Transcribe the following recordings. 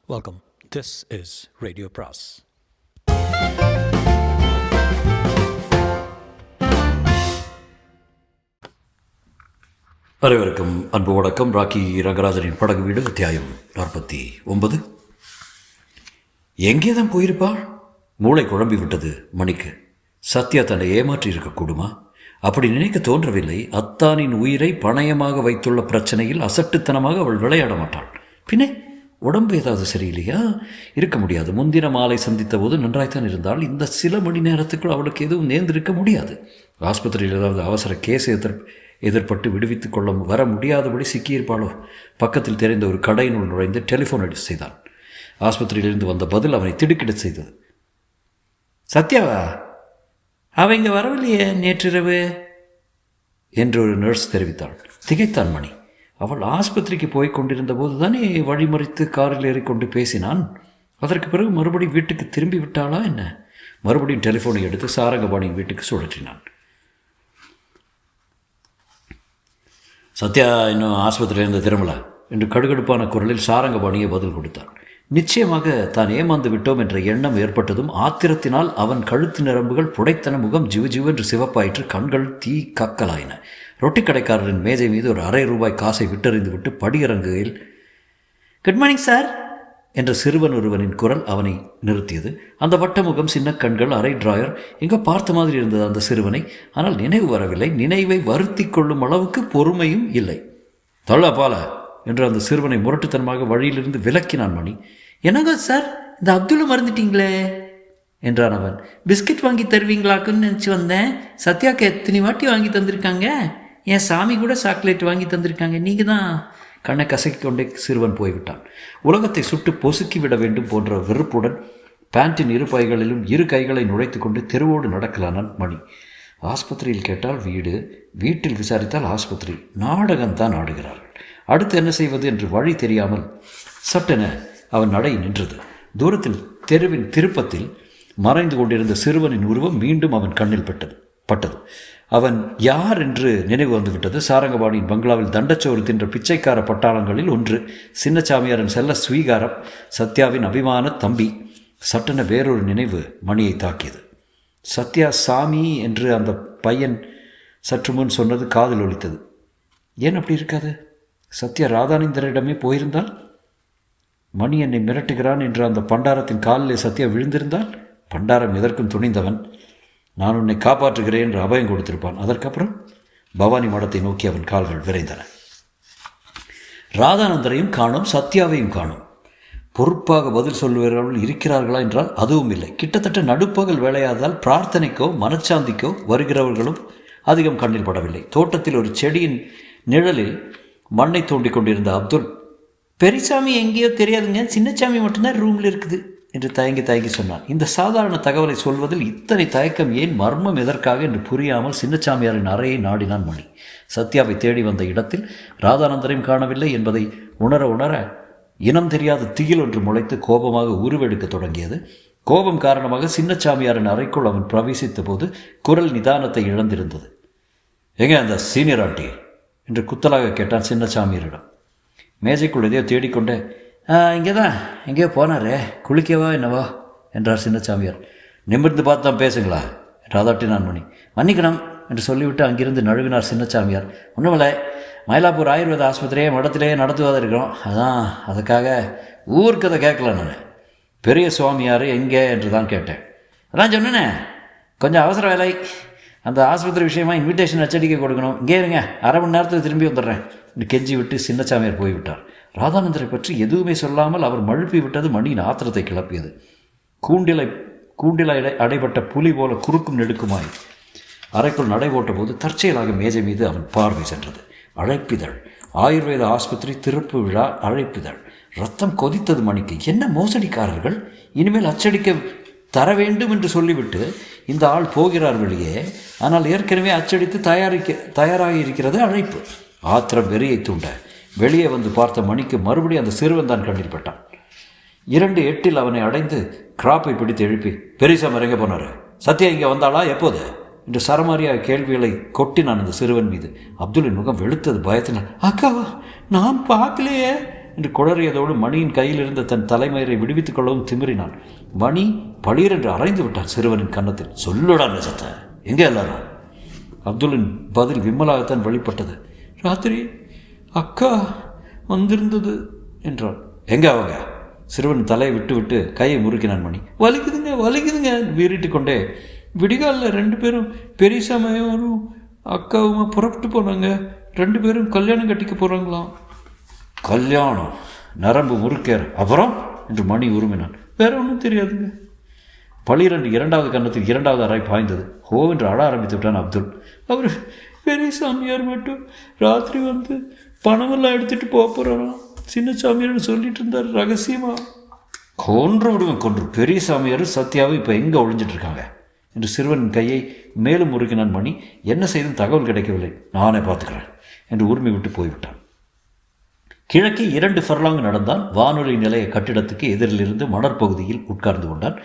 Welcome. This is Radio Pras. அனைவருக்கும் அன்பு வணக்கம். ராக்கி ரங்கராஜனின் படகு வீடு அத்தியாயம் 49. எங்கே தான் போயிருப்பாள்? மூளை குழம்பி விட்டது மணிக்கு. சத்யா தன்னை ஏமாற்றி இருக்கக்கூடுமா? அப்படி நினைக்க தோன்றவில்லை. அத்தானின் உயிரை பணயமாக வைத்துள்ள பிரச்சனையில் அசட்டுத்தனமாக அவள் விளையாட மாட்டாள். பின்னே உடம்பு ஏதாவது சரியில்லையா? இருக்க முடியாது. முந்தின மாலை சந்தித்த போது நன்றாய்த்தான் இருந்தால் இந்த சில மணி நேரத்துக்குள் அவளுக்கு எதுவும் நேர்ந்திருக்க முடியாது. ஆஸ்பத்திரியில் ஏதாவது அவசர கேஸ் எதிர்பட்டு விடுவித்துக் கொள்ள வர முடியாதபடி சிக்கியிருப்பாளோ? பக்கத்தில் தெரிந்த ஒரு கடையினுள் நுழைந்து டெலிஃபோன் அடித்து செய்தான். ஆஸ்பத்திரியிலிருந்து வந்த பதில் அவனை திடுக்கிட செய்தது. சத்யாவா? அவ இங்கே வரவில்லையே நேற்றிரவு என்று ஒரு நர்ஸ் தெரிவித்தாள். திகைத்தான் மணி. அவள் ஆஸ்பத்திரிக்கு போய் கொண்டிருந்த போது தானே வழிமறித்து காரில் ஏறிக்கொண்டு பேசினான். அதற்கு பிறகு மறுபடியும் வீட்டுக்கு திரும்பி விட்டாளா என்ன? மறுபடியும் டெலிஃபோனை எடுத்து சாரங்கபாணியின் வீட்டுக்கு சுழற்றினான். சத்யா இன்னும் ஆஸ்பத்திரியிலிருந்து திரும்பல என்று கடுகடுப்பான குரலில் சாரங்கபாணியை பதில் கொடுத்தார். நிச்சயமாக தான் ஏமாந்து விட்டோம் என்ற எண்ணம் ஏற்பட்டதும் ஆத்திரத்தினால் அவன் கழுத்து நரம்புகள் புடைத்தன. முகம் ஜிவஜிவென்று சிவப்பாயிற்று. கண்கள் தீ கக்கலாயின. ரொட்டி கடைக்காரரின் மேஜை மீது ஒரு ₹1/2 காசை விட்டறிந்து விட்டு படியிறங்குகையில், குட் மார்னிங் சார் என்ற சிறுவன் ஒருவனின் குரல் அவனை நிறுத்தியது. அந்த வட்ட முகம், சின்ன கண்கள், அரை டிராயர், எங்கோ பார்த்த மாதிரி இருந்தது அந்த சிறுவனை. ஆனால் நினைவு வரவில்லை. நினைவை வருத்தி கொள்ளும் அளவுக்கு பொறுமையும் இல்லை. தொல்ல பால என்று அந்த சிறுவனை முரட்டுத்தனமாக வழியிலிருந்து விலக்கினான் மணி. என்னங்க சார், இந்த அப்துல்லை மறந்துட்டீங்களே என்றான் அவன். பிஸ்கட் வாங்கி தருவீங்களாக்குன்னு நினச்சி வந்தேன். சத்யாவுக்கு எத்தனை வாட்டி வாங்கி தந்திருக்காங்க. என் சாமி கூட சாக்லேட் வாங்கி தந்திருக்காங்க. நீங்கள் தான். கண்ணை கசக்கி கொண்டே சிறுவன் போய்விட்டான். உலகத்தை சுட்டு பொசுக்கி விட வேண்டும் போன்ற வெறுப்புடன் பேண்டின் இரு பைகளிலும் இரு கைகளை நுழைத்து கொண்டு தெருவோடு நடக்கலானான் மணி. ஆஸ்பத்திரியில் கேட்டால் வீடு, வீட்டில் விசாரித்தால் ஆஸ்பத்திரி. நாடகம்தான் ஆடுகிறார்கள். அடுத்து என்ன செய்வது என்று வழி தெரியாமல் சட்டென அவன் நடை நின்றது. தூரத்தில் தெருவின் திருப்பத்தில் மறைந்து கொண்டிருந்த சிறுவனின் உருவம் மீண்டும் அவன் கண்ணில் பட்டது. அவன் யார் என்று நினைவு வந்துவிட்டது. சாரங்கபாணியின் பங்களாவில் தண்டச்சோறு தின்ற பிச்சைக்கார பட்டாளங்களில் ஒன்று. சின்னச்சாமியாரின் செல்ல ஸ்வீகாரம், சத்யாவின் அபிமான தம்பி. சட்டென வேறொரு நினைவு மணியை தாக்கியது. சத்யா சாமி என்று அந்த பையன் சற்று முன் சொன்னது காதில் ஒலித்தது. ஏன் அப்படி இருக்காது? சத்யா ராதானந்தரிடமே போயிருந்தால்? மணி என்னை மிரட்டுகிறான் என்று அந்த பண்டாரத்தின் காலிலே சத்யா விழுந்திருந்தால்? பண்டாரம் எதற்கும் துணிந்தவன். நான் உன்னை காப்பாற்றுகிறேன் என்று அபயம் கொடுத்திருப்பான். அதற்கப்புறம் பவானி மடத்தை நோக்கி அவன் கால்கள் விரைந்தன. ராதானந்தரையும் காணோம், சத்யாவையும் காணோம். பொறுப்பாக பதில் சொல்லுவவர்கள் இருக்கிறார்களா என்றால் அதுவும் இல்லை. கிட்டத்தட்ட நடுப்பகல் வேலையாதால் பிரார்த்தனைக்கோ மனச்சாந்திக்கோ வருகிறவர்களும் அதிகம் கண்ணில் படவில்லை. தோட்டத்தில் ஒரு செடியின் நிழலில் மண்ணை தோண்டி கொண்டிருந்த அப்துல், பெரியசாமி எங்கேயோ தெரியாதுங்க, சின்னசாமி மட்டும்தான் ரூமில் இருக்குது என்று தயங்கி சொன்னான். இந்த சாதாரண தகவலை சொல்வதில் இத்தனை தயக்கம் ஏன், மர்மம் எதற்காக என்று புரியாமல் சின்னச்சாமியாரின் அறையை நாடினான் மணி. சத்யாவை தேடி வந்த இடத்தில் ராதானந்தரையும் காணவில்லை என்பதை உணர இனம் தெரியாத திகில் ஒன்று முளைத்து கோபமாக உருவெடுக்க தொடங்கியது. கோபம் காரணமாக சின்னச்சாமியாரின் அறைக்குள் அவன் பிரவேசித்த போது குரல் நிதானத்தை இழந்திருந்தது. எங்கே அந்த சீனியர் ஆண்டி என்று குத்தலாக கேட்டான் சின்னச்சாமியாரிடம். மேஜைக்குள் எதையோ தேடிக்கொண்டே, இங்கே தான் எங்கேயோ போனாரே, குளிக்கவா என்னவா என்றார் சின்னச்சாமியார். நிமிர்ந்து பார்த்து தான் பேசுங்களா என்று அதட்டினான் மணி. மன்னிக்கணும் என்று சொல்லிவிட்டு அங்கிருந்து நழுவினார் சின்னச்சாமியார். ஒன்றுமில்லை, மயிலாப்பூர் ஆயுர்வேத ஆஸ்பத்திரியே மடத்திலேயே நடத்துவதாக இருக்கிறோம். அதான் அதுக்காக ஊருக்கதை கேட்கல. நான் பெரிய சுவாமியார் எங்கே என்று தான் கேட்டேன். அதான் சொன்னேனே, கொஞ்சம் அவசர வேலை, அந்த ஆஸ்பத்திரி விஷயமா இன்விடேஷன் அச்சடிக்க கொடுக்கணும். இங்கே இருங்க, அரை மணி நேரத்தில் திரும்பி வந்துடுறேன் என்று கெஞ்சி விட்டு சின்னச்சாமியார் போய்விட்டார். ராதானந்தரை பற்றி எதுவுமே சொல்லாமல் அவர் மழுப்பி விட்டது மணியின் ஆத்திரத்தை கிளப்பியது. கூண்டில அடைபட்ட புலி போல குறுக்கும் நெடுக்குமாய் அறைக்குள் நடை போட்ட போது தற்செயலாக மேஜை மீது அவன் பார்வை சென்றது. அழைப்பிதழ், ஆயுர்வேத ஆஸ்பத்திரி திறப்பு விழா அழைப்பிதழ். ரத்தம் கொதித்தது மணிக்கு. என்ன மோசடிக்காரர்கள்! இனிமேல் அச்சடிக்க தர வேண்டும் என்று சொல்லிவிட்டு இந்த ஆள் போகிறார் வெளியே. ஆனால் ஏற்கனவே அச்சடித்து தயாராகி இருக்கிறது அழைப்பு. ஆத்திரம் வெறியை தூண்ட வெளியே வந்து பார்த்த மணிக்கு மறுபடியும் அந்த சிறுவன் தான் கண்ணில் பட்டான். 2:08 அவனை அடைந்து கிராப்பை பிடித்து எழுப்பி, பெரியசாமி இறங்க போனார், சத்யா இங்கே வந்தாளா, எப்போது என்று சரமாரியாக கேள்விகளை கொட்டினான் அந்த சிறுவன் மீது. அப்துல்லின் முகம் வெளுத்தது பயத்தினால். அக்காவா, நான் பார்க்கலையே என்று குளறியதோடு மணியின் கையில் இருந்த தன் தலைமயிரை விடுவித்துக் கொள்ளவும் திமிரினான். மணி பளீர் என்று அரைந்து விட்டான் சிறுவனின் கன்னத்தில். சொல்லுடா நெசத்த, எங்கே எல்லாரும்? அப்துல்லின் பதில் விம்மலாகத்தான் வெளிப்பட்டது. ராத்திரி அக்கா வந்திருந்தது என்றான். எங்கே அவங்க? சிறுவன் தலையை விட்டு விட்டு கையை முறுக்கினான் மணி. வலிக்குதுங்க வலிக்குதுங்க வீறிட்டு கொண்டே. விடிகாலில் 2 பேரும் பெரியசாமையும் அக்காவுமா புறப்பட்டு போனாங்க. 2 பேரும் கல்யாணம் கட்டிக்க போகிறாங்களாம். கல்யாணம்? நரம்பு முறுக்கேற. அப்புறம் என்று மணி உருமினான். வேற ஒன்றும் தெரியாதுங்க. பளிரண்டு 2வது கன்னத்தில் 2வது அறை பாய்ந்தது. ஹோ என்று அழ ஆரம்பித்து விட்டான் அப்துல். அவர் பெரிய சாமியார் மட்டும் ராத்திரி வந்து பணமெல்லாம் எடுத்துகிட்டு போகிறாராம். சின்ன சாமியார்னு சொல்லிட்டு இருந்தார் ரகசியமா. கொன்று விடுவேன் கொன்று. பெரிய சாமியார் சத்யாவும் இப்போ எங்கே ஒழிஞ்சிட்டு இருக்காங்க என்று சிறுவனின் கையை மேலும் முறுக்கினான் மணி. என்ன செய்தும் தகவல் கிடைக்கவில்லை. நானே பார்த்துக்கிறேன் என்று உரிமை விட்டு போய்விட்டான். கிழக்கே 2 ஃபர்லாங் நடந்தான். வானொலி நிலைய கட்டிடத்துக்கு எதிரிலிருந்து மணற்பகுதியில் உட்கார்ந்து கொண்டான்.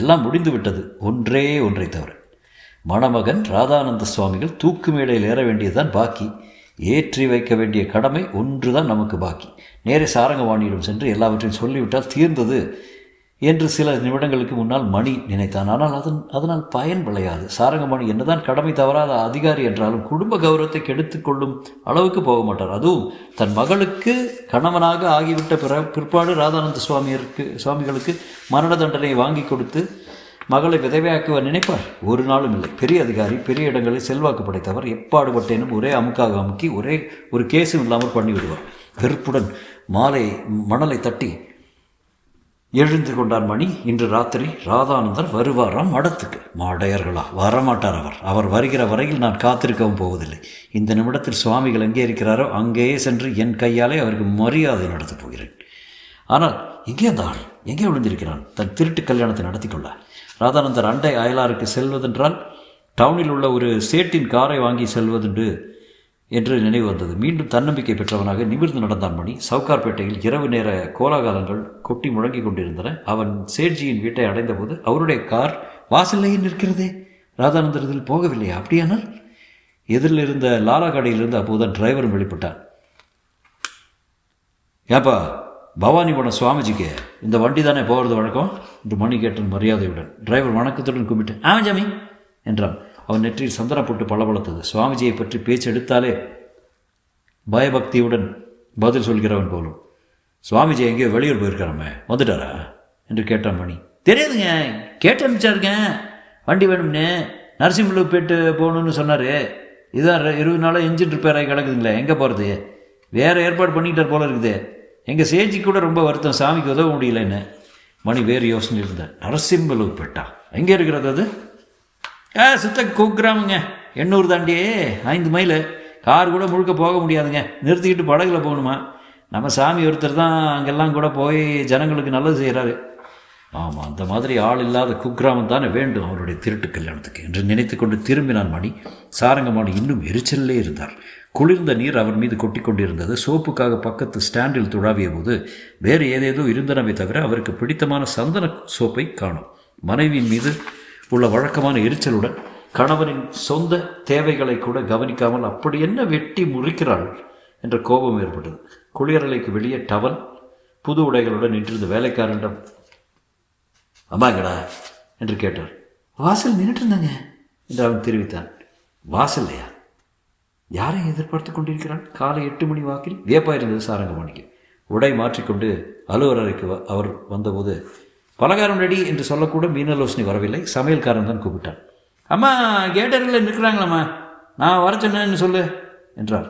எல்லாம் முடிந்து விட்டது, ஒன்றை தவிர. மணமகன் ராதானந்த சுவாமிகள் தூக்கு மேடையில் ஏற வேண்டியதுதான் பாக்கி. ஏற்றி வைக்க வேண்டிய கடமை ஒன்றுதான் நமக்கு பாக்கி. நேரே சாரங்கவாணியிடம் சென்று எல்லாவற்றையும் சொல்லிவிட்டால் தீர்ந்தது என்று சில நிமிடங்களுக்கு முன்னால் மணி நினைத்தான். ஆனால் அதனால் பயன் விளையாது. சாரங்கமணி என்னதான் கடமை தவறாத அதிகாரி என்றாலும் குடும்ப கௌரவத்தை கெடுத்துக் கொள்ளும் அளவுக்கு போக மாட்டார். அதுவும் தன் மகளுக்கு கணவனாக ஆகிவிட்ட பிற்பாடு ராதானந்த சுவாமிகளுக்கு மரண தண்டனை வாங்கி கொடுத்து மகளை விதவையாக்குவர் நினைப்பார்? ஒரு நாளும் இல்லை. பெரிய அதிகாரி, பெரிய இடங்களில் செல்வாக்கு படைத்தவர். எப்பாடுபட்டேனும் ஒரே அமுக்காக அமுக்கி ஒரு கேஸும் இல்லாமல் பண்ணிவிடுவார். வெறுப்புடன் மணலை தட்டி எழுந்து கொண்டார் மணி. இன்று ராத்திரி ராதானந்தர் வருவாராம் மடத்துக்கு. மாடையர்களா? வரமாட்டார். அவர் வருகிற வரையில் நான் காத்திருக்கவும் போவதில்லை. இந்த நிமிடத்தில் சுவாமிகள் எங்கே இருக்கிறாரோ அங்கேயே சென்று என் கையாலே அவருக்கு மரியாதை நடத்தப் போகிறேன். ஆனால் எங்கே அந்த ஆள்? எங்கே விழுந்திருக்கிறான் தன் திருட்டு கல்யாணத்தை நடத்தி கொள்ள? ராதானந்தர் அண்டை அயலாருக்கு செல்வதென்றால் டவுனில் உள்ள ஒரு சேட்டின் காரை வாங்கி செல்வதுண்டு என்று நினைவு வந்தது. மீண்டும் தன்னம்பிக்கை பெற்றவனாக நிமிர்ந்து நடந்தான் மணி. சவுகார்பேட்டையில் இரவு நேர கோலாகாலங்கள் கொட்டி முழங்கி கொண்டிருந்தன. அவன் சேட்ஜியின் வீட்டை அடைந்தபோது அவருடைய கார் வாசல்லையே நிற்கிறதே. ராதானந்தர் இதில் போகவில்லையா? அப்படியானால் எதிரில் இருந்த லாலா கடையிலிருந்து அப்போதுதான் டிரைவரும் வெளிப்பட்டான். ஏப்பா, பவானிபுரம் சுவாமிஜிக்கு இந்த வண்டி தானே போகிறது வழக்கம் என்று மணி கேட்டான் மரியாதையுடன். டிரைவர் வணக்கத்துடன் கும்பிட்டு ஆமாம் ஜாமி என்றான். அவன் நெற்றியில் சந்தனம் போட்டு பளபளத்தது. சுவாமிஜியை பற்றி பேச்சு எடுத்தாலே பயபக்தியுடன் பதில் சொல்கிறவன் போலும். சுவாமிஜி எங்கேயோ வெளியூர் போயிருக்காரமே, வந்துட்டாரா என்று கேட்டான் மணி. தெரியாதுங்க, கேட்டு அனுப்பிச்சாருங்க. வண்டி வேணும்னு நரசிம்மலுக்கு போயிட்டு போகணுன்னு சொன்னார். இதுதான் 20 நாளாக இன்ஜின் ரிப்பேர் ஆகி கிடக்குதுங்களே, எங்கே போகிறது? வேறு ஏற்பாடு பண்ணிக்கிட்டார் போல இருக்குது. எங்கள் சேஜி கூட ரொம்ப வருத்தம், சாமிக்கு உதவ முடியலன்னு. மணி வேறு யோசனை இருந்தார். நரசிம்மலுக்கு போயிட்டா? எங்கே இருக்கிறது அது? சுத்த குக்கிராமுங்க, 800 தாண்டியே 5 மைல். கார் கூட முழுக்க போக முடியாதுங்க, நிறுத்திக்கிட்டு படகுல போகணுமா. நம்ம சாமி ஒருத்தர் தான் அங்கெல்லாம் கூட போய் ஜனங்களுக்கு நல்லது செய்கிறாரு. ஆமாம், அந்த மாதிரி ஆள் இல்லாத குக்கிராமம் தானே வேண்டும் அவருடைய திருட்டு கல்யாணத்துக்கு என்று நினைத்து கொண்டு திரும்பினான் மணி. சாரங்கமாணி இன்னும் எரிச்சலே இருந்தார். குளிர்ந்த நீர் அவர் மீது கொட்டி கொண்டிருந்தது. சோப்புக்காக பக்கத்து ஸ்டாண்டில் துழாவிய போது வேறு ஏதேதோ இருந்தனவை தவிர அவருக்கு பிடித்தமான சந்தன சோப்பை காணும். மனைவியின் மீது உள்ள வழக்கமான எரிச்சலுடன் கணவனின் சொந்த தேவைகளை கூட கவனிக்காமல் அப்படி என்ன வெட்டி முறிக்கிறாள் என்ற கோபம் ஏற்பட்டது. குளியரலைக்கு வெளியே டவல் புது உடைகளுடன் நின்றிருந்த வேலைக்காரனிடம் அம்மாங்கடா என்று கேட்டார். வாசல் நின்றுட்டு இருந்தாங்க என்று அவன் தெரிவித்தான். வாசல்லையா? யாரை எதிர்பார்த்து கொண்டிருக்கிறான்? காலை 8 மணி வாக்கில் வியப்பாயிருந்தது சாரங்கமணிக்கு. உடை மாற்றிக்கொண்டு அலுவலறைக்கு அவர் வந்தபோது பலகாரம் ரெடி என்று சொல்லக்கூட மீனலோசனை வரவில்லை. சமையல்காரன் தான் கூப்பிட்டான். அம்மா கேட்டரில் நிற்கிறாங்களாம்மா, நான் வர சொன்னேன்னு சொல்லு என்றார்.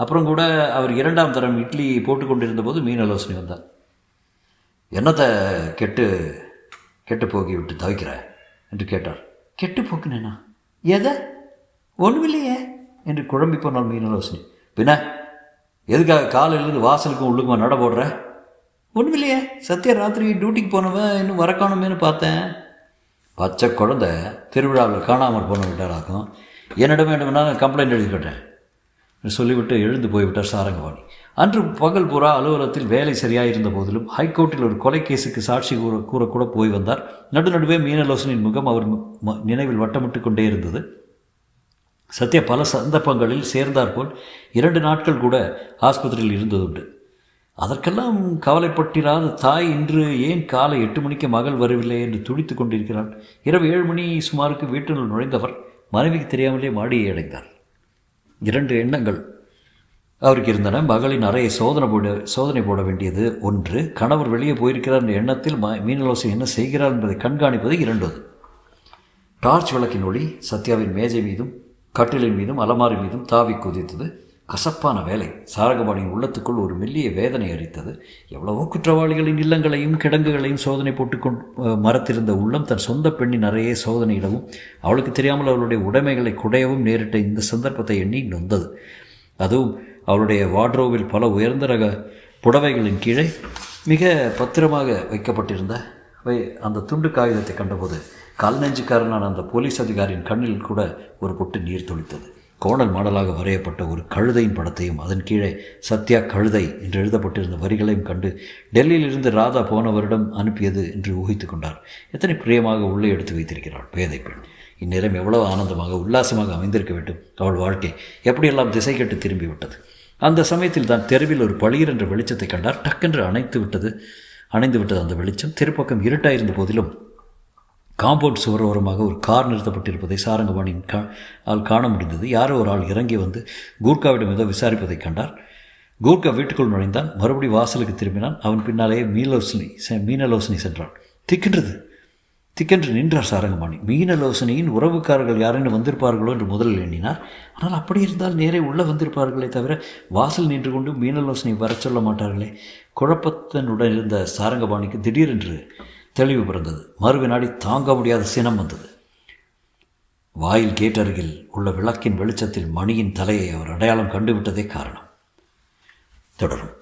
அப்புறம் கூட அவர் 2ஆம் தரம் இட்லி போட்டு கொண்டிருந்த போது மீனலோசனை வந்தார். என்னத்தை கெட்டு போக்கி விட்டு தவிக்கிற என்று கேட்டார். கெட்டு போக்குனேனா? எதை? ஒன்றுமில்லையே என்று குழம்பி போனாள் மீனலோசனை. பின்ன எதுக்காக காலையிலேருந்து வாசலுக்கும் உள்ளுக்குமா நட போடுற? ஒன்றுமில்லையே, சத்யா ராத்திரி டியூட்டிக்கு போனவன் இன்னும் வரக்கானமேனு பார்த்தேன். பச்சை குழந்தை திருவிழாவில் காணாமல் போன விட்டாராக்கும். என்னிடம் வேண்டுமென்றால் கம்ப்ளைண்ட் எழுதிக்கிட்டேன் சொல்லிவிட்டு எழுந்து போய்விட்டார் சாரங்கவாணி. அன்று பகல் பூரா அலுவலகத்தில் வேலை சரியாக இருந்த போதிலும் ஹைகோர்ட்டில் ஒரு கொலை கேஸுக்கு சாட்சி கூறக்கூட போய் வந்தார். நடுநடுவே மீனலோசனின் முகம் அவர் நினைவில் வட்டமிட்டு கொண்டே இருந்தது. சத்யா பல சந்தர்ப்பங்களில் சேர்ந்தாற்போல் 2 நாட்கள் கூட ஆஸ்பத்திரியில் இருந்ததுண்டு. அதற்கெல்லாம் கவலைப்பட்டிராத தாய் இன்று ஏன் காலை 8 மணிக்கு மகள் வரவில்லை என்று துடித்து கொண்டிருக்கிறாள். இரவு 7 மணி சுமாருக்கு வீட்டினுள் நுழைந்தவர் மனைவிக்கு தெரியாமலே மாடியை அடைந்தார். 2 எண்ணங்கள் அவருக்கு இருந்தன. மகளின் அறையை சோதனை போட வேண்டியது ஒன்று, கணவர் வெளியே போயிருக்கிறார் என்ற எண்ணத்தில் மீனலோசி என்ன செய்கிறார் என்பதை கண்காணிப்பது 2வது. டார்ச் விளக்கின் ஒளி சத்யாவின் மேஜை மீதும் கட்டிலின் மீதும் அலமாரி மீதும் தாவி குதித்தது. கசப்பான வேலை. சாரங்கபாணியின் உள்ளத்துக்குள் ஒரு மெல்லிய வேதனை அரித்தது. எவ்வளவோ குற்றவாளிகளின் இல்லங்களையும் கிடங்குகளையும் சோதனை போட்டுக்கொண்டு மறத்திருந்த உள்ளம் தன் சொந்த பெண்ணின் அறையை சோதனையிடவும் அவளுக்கு தெரியாமல் அவளுடைய உடைமைகளை குடையவும் நேரிட்ட இந்த சந்தர்ப்பத்தை எண்ணி நொந்தது. அதுவும் அவளுடைய வார்ட்ரோவில் பல உயர்ந்த ரக புடவைகளின் கீழே மிக பத்திரமாக வைக்கப்பட்டிருந்த அந்த துண்டு காகிதத்தை கண்டபோது கால் நெஞ்சுக்காரனான அந்த போலீஸ் அதிகாரியின் கண்ணில் கூட ஒரு பொட்டு நீர் துளித்தது. கோணல் மாடலாக வரையப்பட்ட ஒரு கழுதையின் படத்தையும் அதன் கீழே சத்யா கழுதை என்று எழுதப்பட்டிருந்த வரிகளையும் கண்டு டெல்லியிலிருந்து ராதா போன வருடம் அனுப்பியது என்று ஊகித்து கொண்டார். எத்தனை பிரியமாக உள்ளே எடுத்து வைத்திருக்கிறாள் பேதை பெண். இந்நேரம் எவ்வளவு ஆனந்தமாக உல்லாசமாக அமைந்திருக்க வேண்டும். அவள் வாழ்க்கை எப்படியெல்லாம் திசை கெட்டு திரும்பிவிட்டது. அந்த சமயத்தில் தான் தெருவில் ஒரு பளிர் என்ற வெளிச்சத்தை கண்டார். டக்கென்று அணைந்து விட்டது அந்த வெளிச்சம். திருப்பக்கம் இருட்டாயிருந்த போதிலும் காம்பவுண்ட் சுவரோரமாக ஒரு கார் நிறுத்தப்பட்டிருப்பதை சாரங்கபாணியின் காண முடிந்தது. யாரோ ஒரு ஆள் இறங்கி வந்து கூர்காவிடம் ஏதோ விசாரிப்பதை கண்டார். கூர்கா வீட்டுக்குள் நுழைந்தான். மறுபடி வாசலுக்கு திரும்பினான். அவன் பின்னாலேயே மீனலோசனி சென்றான். திக்கென்று நின்றார் சாரங்கபாணி. மீனலோசனியின் உறவுக்காரர்கள் யாரென்னு வந்திருப்பார்களோ என்று முதலில் எண்ணினார். ஆனால் அப்படி இருந்தால் நேரே உள்ளே வந்திருப்பார்களே தவிர வாசல் நின்று கொண்டு மீனலோசனை வர சொல்ல மாட்டார்களே. குழப்பத்தினுடன் இருந்த சாரங்கபாணிக்கு திடீரென்று தெளிவு பிறந்தது. மறுவினாடி தாங்க முடியாத சினம் வந்தது. வாயில் கேட் அருகில் உள்ள விளக்கின் வெளிச்சத்தில் மணியின் தலையை அவர் அடையாளம் கண்டுவிட்டதே காரணம். தொடரும்.